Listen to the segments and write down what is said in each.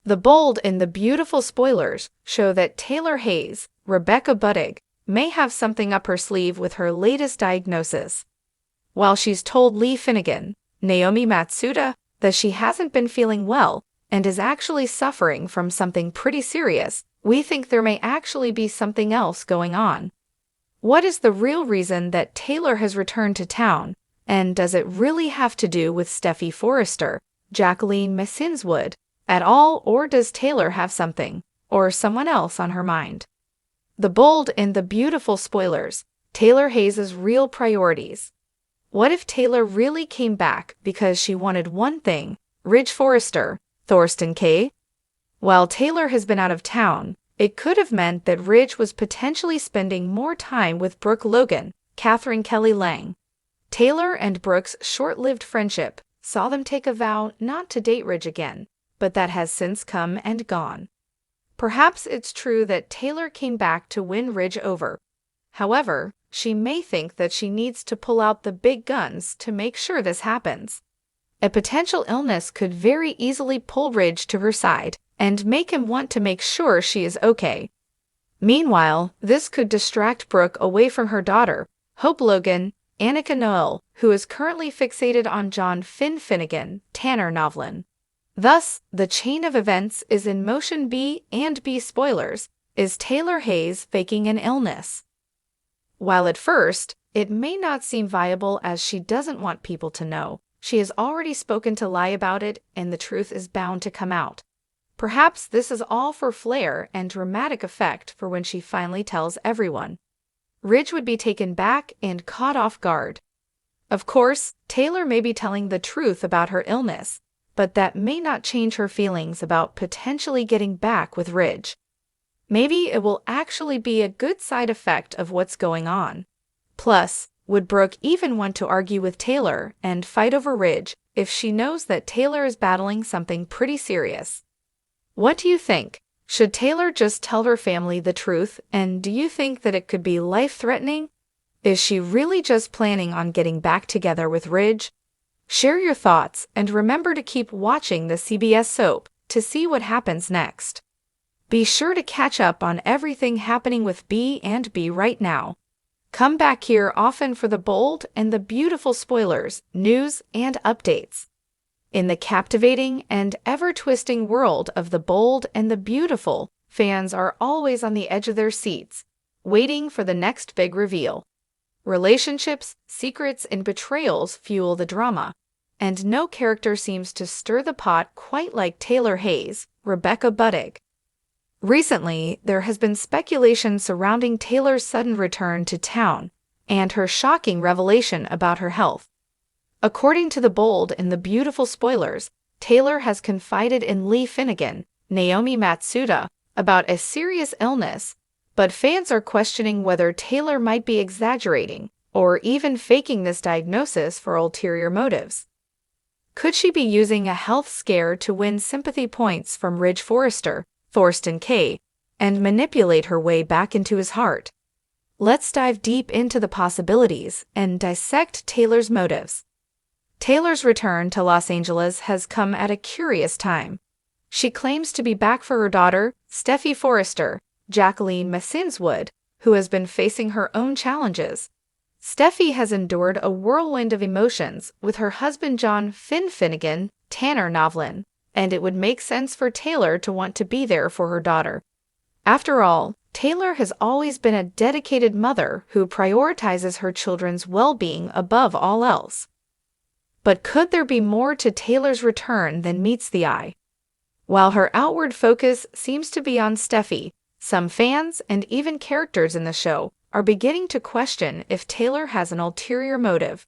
The bold and the beautiful spoilers show that Taylor Hayes, Rebecca Budig, may have something up her sleeve with her latest diagnosis. While she's told Lee Finnegan, Naomi Matsuda, that she hasn't been feeling well and is actually suffering from something pretty serious, we think there may actually be something else going on. What is the real reason that Taylor has returned to town, and does it really have to do with Steffy Forrester, Jacqueline Messinswood, at all, or does Taylor have something, or someone else on her mind? The bold and the beautiful spoilers, Taylor Hayes' real priorities. What if Taylor really came back because she wanted one thing, Ridge Forrester, Thorsten Kaye? While Taylor has been out of town, it could have meant that Ridge was potentially spending more time with Brooke Logan, Catherine Kelly Lang. Taylor and Brooke's short-lived friendship saw them take a vow not to date Ridge again, but that has since come and gone. Perhaps it's true that Taylor came back to win Ridge over. However, she may think that she needs to pull out the big guns to make sure this happens. A potential illness could very easily pull Ridge to her side and make him want to make sure she is okay. Meanwhile, this could distract Brooke away from her daughter, Hope Logan, Annika Noel, who is currently fixated on John Finn Finnegan, Tanner Novlin. Thus, the chain of events is in motion. B and B spoilers. Is Taylor Hayes faking an illness? While at first, it may not seem viable as she doesn't want people to know, she has already spoken to lie about it and the truth is bound to come out. Perhaps this is all for flair and dramatic effect for when she finally tells everyone. Ridge would be taken back and caught off guard. Of course, Taylor may be telling the truth about her illness, but that may not change her feelings about potentially getting back with Ridge. Maybe it will actually be a good side effect of what's going on. Plus, would Brooke even want to argue with Taylor and fight over Ridge if she knows that Taylor is battling something pretty serious? What do you think? Should Taylor just tell her family the truth, and do you think that it could be life-threatening? Is she really just planning on getting back together with Ridge? Share your thoughts and remember to keep watching the CBS soap to see what happens next. Be sure to catch up on everything happening with B and B right now. Come back here often for the bold and the beautiful spoilers, news, and updates. In the captivating and ever-twisting world of the bold and the beautiful, fans are always on the edge of their seats, waiting for the next big reveal. Relationships, secrets, and betrayals fuel the drama, and no character seems to stir the pot quite like Taylor Hayes, Rebecca Budig. Recently, there has been speculation surrounding Taylor's sudden return to town and her shocking revelation about her health. According to the bold and the beautiful spoilers, Taylor has confided in Lee Finnegan, Naomi Matsuda, about a serious illness, but fans are questioning whether Taylor might be exaggerating or even faking this diagnosis for ulterior motives. Could she be using a health scare to win sympathy points from Ridge Forrester, Thorsten Kaye, and manipulate her way back into his heart? Let's dive deep into the possibilities and dissect Taylor's motives. Taylor's return to Los Angeles has come at a curious time. She claims to be back for her daughter, Steffy Forrester, Jacqueline Messinswood, who has been facing her own challenges. Steffy has endured a whirlwind of emotions with her husband John Finn Finnegan, Tanner Novlin, and it would make sense for Taylor to want to be there for her daughter. After all, Taylor has always been a dedicated mother who prioritizes her children's well-being above all else. But could there be more to Taylor's return than meets the eye? While her outward focus seems to be on Steffy, some fans and even characters in the show are beginning to question if Taylor has an ulterior motive.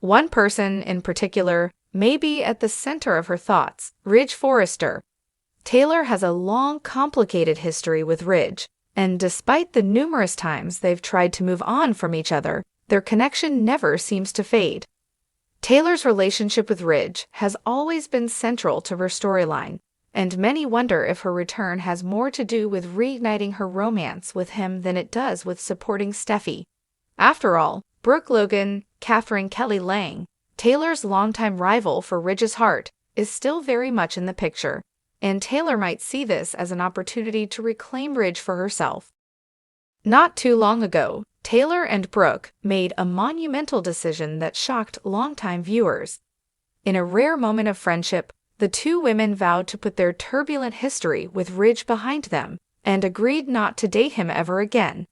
One person in particular may be at the center of her thoughts, Ridge Forrester. Taylor has a long, complicated history with Ridge, and despite the numerous times they've tried to move on from each other, their connection never seems to fade. Taylor's relationship with Ridge has always been central to her storyline, and many wonder if her return has more to do with reigniting her romance with him than it does with supporting Steffy. After all, Brooke Logan, Catherine Kelly Lang, Taylor's longtime rival for Ridge's heart, is still very much in the picture. and Taylor might see this as an opportunity to reclaim Ridge for herself. Not too long ago, Taylor and Brooke made a monumental decision that shocked longtime viewers. In a rare moment of friendship, the two women vowed to put their turbulent history with Ridge behind them and agreed not to date him ever again.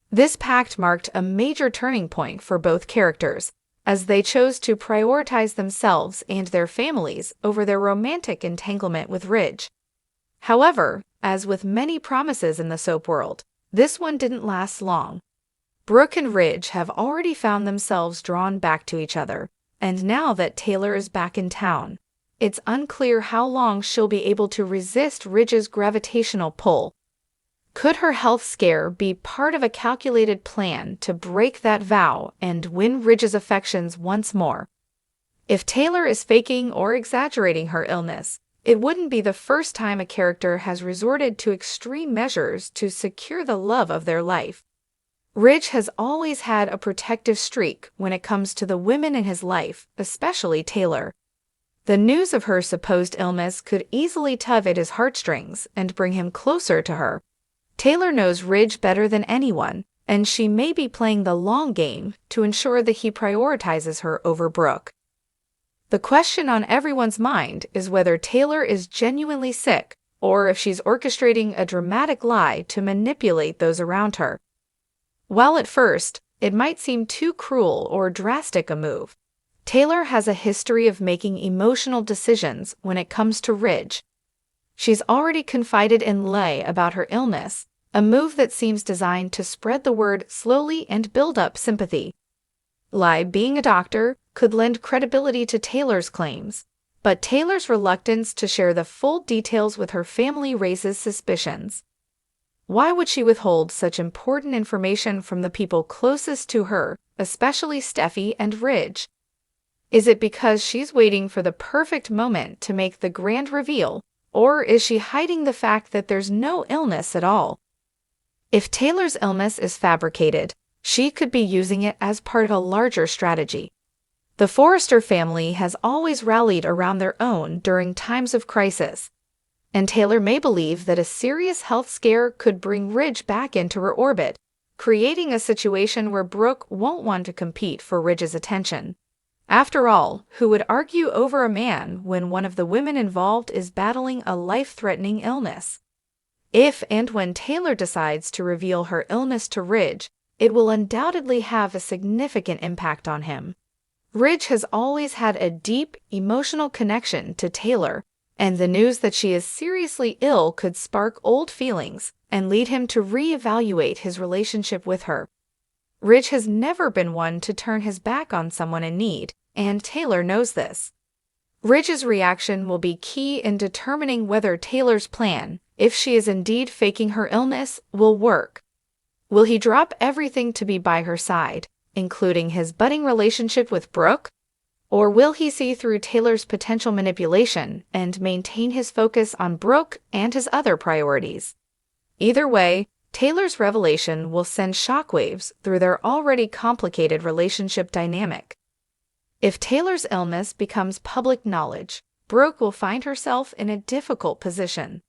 This pact marked a major turning point for both characters, as they chose to prioritize themselves and their families over their romantic entanglement with Ridge. However, as with many promises in the soap world, this one didn't last long. Brooke and Ridge have already found themselves drawn back to each other, and now that Taylor is back in town, it's unclear how long she'll be able to resist Ridge's gravitational pull. Could her health scare be part of a calculated plan to break that vow and win Ridge's affections once more? If Taylor is faking or exaggerating her illness, it wouldn't be the first time a character has resorted to extreme measures to secure the love of their life. Ridge has always had a protective streak when it comes to the women in his life, especially Taylor. The news of her supposed illness could easily tug at his heartstrings and bring him closer to her. Taylor knows Ridge better than anyone, and she may be playing the long game to ensure that he prioritizes her over Brooke. The question on everyone's mind is whether Taylor is genuinely sick or if she's orchestrating a dramatic lie to manipulate those around her. While at first, it might seem too cruel or drastic a move, Taylor has a history of making emotional decisions when it comes to Ridge. She's already confided in Leigh about her illness, a move that seems designed to spread the word slowly and build up sympathy. Leigh, being a doctor, could lend credibility to Taylor's claims, but Taylor's reluctance to share the full details with her family raises suspicions. Why would she withhold such important information from the people closest to her, especially Steffi and Ridge? Is it because she's waiting for the perfect moment to make the grand reveal, or is she hiding the fact that there's no illness at all? If Taylor's illness is fabricated, she could be using it as part of a larger strategy. The Forrester family has always rallied around their own during times of crisis, and Taylor may believe that a serious health scare could bring Ridge back into her orbit, creating a situation where Brooke won't want to compete for Ridge's attention. After all, who would argue over a man when one of the women involved is battling a life-threatening illness? If and when Taylor decides to reveal her illness to Ridge, it will undoubtedly have a significant impact on him. Ridge has always had a deep, emotional connection to Taylor, and the news that she is seriously ill could spark old feelings and lead him to reevaluate his relationship with her. Ridge has never been one to turn his back on someone in need, and Taylor knows this. Ridge's reaction will be key in determining whether Taylor's plan, if she is indeed faking her illness, will work. Will he drop everything to be by her side, including his budding relationship with Brooke? Or will he see through Taylor's potential manipulation and maintain his focus on Brooke and his other priorities? Either way, Taylor's revelation will send shockwaves through their already complicated relationship dynamic. If Taylor's illness becomes public knowledge, Brooke will find herself in a difficult position.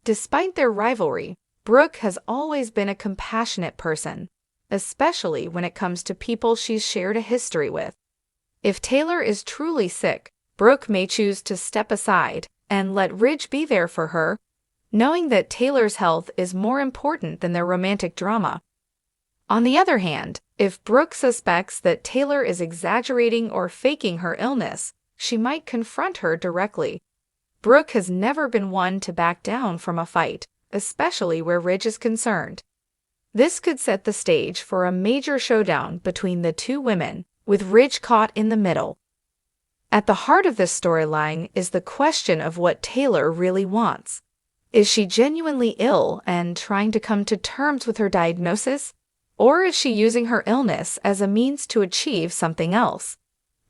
Despite their rivalry, Brooke has always been a compassionate person, especially when it comes to people she's shared a history with. If Taylor is truly sick, Brooke may choose to step aside and let Ridge be there for her, knowing that Taylor's health is more important than their romantic drama. On the other hand, if Brooke suspects that Taylor is exaggerating or faking her illness, she might confront her directly. Brooke has never been one to back down from a fight, especially where Ridge is concerned. This could set the stage for a major showdown between the two women, with Ridge caught in the middle. At the heart of this storyline is the question of what Taylor really wants. Is she genuinely ill and trying to come to terms with her diagnosis, or is she using her illness as a means to achieve something else?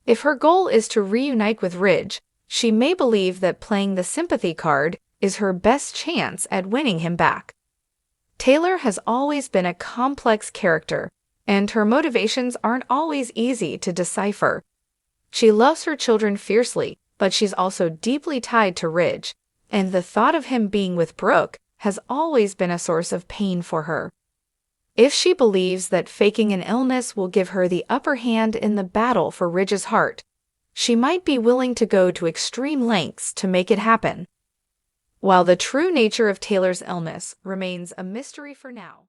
If her goal is to reunite with Ridge, she may believe that playing the sympathy card is her best chance at winning him back. Taylor has always been a complex character, and her motivations aren't always easy to decipher. She loves her children fiercely, but she's also deeply tied to Ridge, and the thought of him being with Brooke has always been a source of pain for her. If she believes that faking an illness will give her the upper hand in the battle for Ridge's heart, she might be willing to go to extreme lengths to make it happen. While the true nature of Taylor's illness remains a mystery for now.